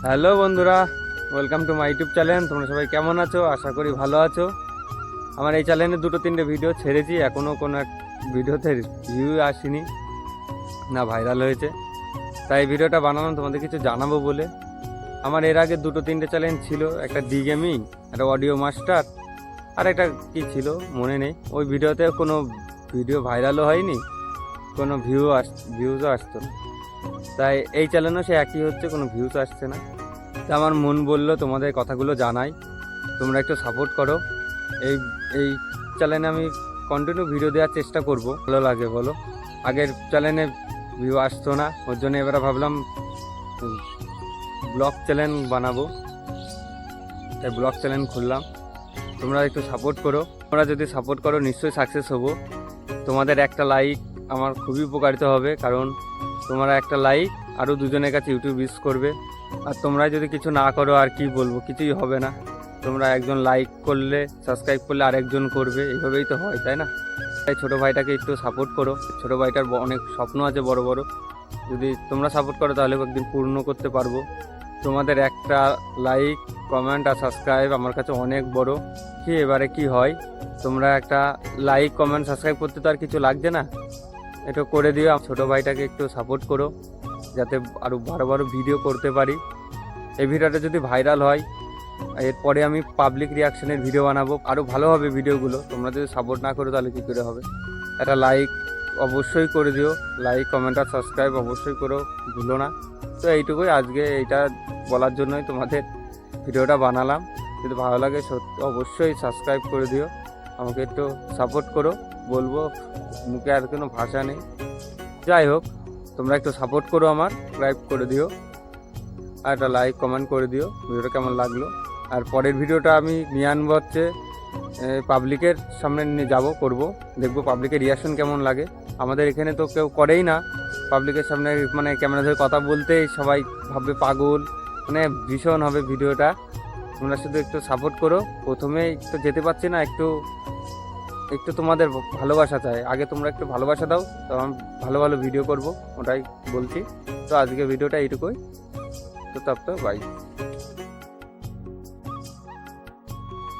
Hello বন্ধুরা, welcome to my YouTube channel. তোমরা সবাই কেমন আছো? আশা করি ভালো আছো। আমার এই চ্যানেলে 2-3টে ভিডিও ছেড়েছি, এখনও কোনো এক ভিডিওতে ভিউ আসেনি, না ভাইরাল হয়েছে। তাই এই ভিডিওটা বানালাম তোমাদের কিছু জানাবো বলে। আমার এর আগে 2-3টে চ্যানেল ছিল, একটা ডি গেমিং, একটা অডিও মাস্টার, আর একটা ছিল মনে নেই। ওই ভিডিওতে কোনো ভিডিও ভাইরালও হয়নি, কোনো ভিউজও আসতো না। তাই এই চ্যানেলও সে একই হচ্ছে, কোনো ভিউজ আসছে না। তা আমার মন বললো তোমাদের কথাগুলো জানাই, তোমরা একটু সাপোর্ট করো। এই এই চ্যানেলে আমি কন্টিনিউ ভিডিও দেওয়ার চেষ্টা করব, ভালো লাগে বলো। আগের চ্যানেলে ভিউ আসতো না, ওর জন্য এবারে ভাবলাম ব্লগ চ্যানেল বানাবো, তাই ব্লগ চ্যানেল খুললাম। তোমরা একটু সাপোর্ট করো, তোমরা যদি সাপোর্ট করো নিশ্চয়ই সাকসেস হবো। তোমাদের একটা লাইক আমার খুবই উপকারিত হবে, কারণ তোমরা একটা লাইক আরও দুজনের কাছে ইউটিউব রিচ করবে। আর তোমরা যদি কিছু না করো আর কি বলবো, কিছুই হবে না। তোমরা একজন লাইক করলে, সাবস্ক্রাইব করলে আরেকজন করবে, এইভাবেই তো হয়, তাই না? তাই ছোটো ভাইটাকে একটু সাপোর্ট করো। ছোটো ভাইটার অনেক স্বপ্ন আছে বড় বড়, যদি তোমরা সাপোর্ট করো তাহলে একদিন পূর্ণ করতে পারবো। তোমাদের একটা লাইক, কমেন্ট আর সাবস্ক্রাইব আমার কাছে অনেক বড়। কি এবারে কি হয়, তোমরা একটা লাইক, কমেন্ট, সাবস্ক্রাইব করতে তো আর কিছু লাগছে না, এটা করে দিও। ছোটো ভাইটাকে একটু সাপোর্ট করো, যাতে আরও বড় ভিডিও করতে পারি। এই ভিডিওটা যদি ভাইরাল হয়, এরপরে আমি পাবলিক রিয়াকশনের ভিডিও বানাবো, আরও ভালো হবে ভিডিওগুলো। তোমরা যদি সাপোর্ট না করো তাহলে কী করে হবে? একটা লাইক অবশ্যই করে দিও, লাইক, কমেন্ট আর সাবস্ক্রাইব অবশ্যই করো, ভুলো না। তো এইটুকুই, আজকে এইটা বলার জন্যই তোমাদের ভিডিওটা বানালাম। যদি ভালো লাগে অবশ্যই সাবস্ক্রাইব করে দিও, আমাকে একটু সাপোর্ট করো, বলবো মুখে আর কোনো ভাষা নেই। যাই হোক, তোমরা একটু সাপোর্ট করো, আমার সাবস্ক্রাইব করে দিও আর একটা লাইক, কমেন্ট করে দিও ভিডিওটা কেমন লাগলো। আর পরের ভিডিওটা আমি নিয়ে আনবো হচ্ছে পাবলিকের সামনে নিয়ে যাবো, করবো, দেখবো পাবলিকের রিয়াকশন কেমন লাগে। আমাদের এখানে তো কেউ করেই না পাবলিকের সামনে, মানে ক্যামেরা ধরে কথা বলতেই সবাই ভাববে পাগল, মানে ভীষণ হবে ভিডিওটা। তোমরা শুধু একটু সাপোর্ট করো। প্রথমেই তো যেতে পারছি না, একটু তোমাদের ভালোবাসা চাই। আগে তোমরা একটু ভালোবাসা দাও, তো আমি ভালো ভালো ভিডিও করব, ওটাই বলছি। তো আজকে ভিডিওটা এইটুকুই। তো তব তো বাই।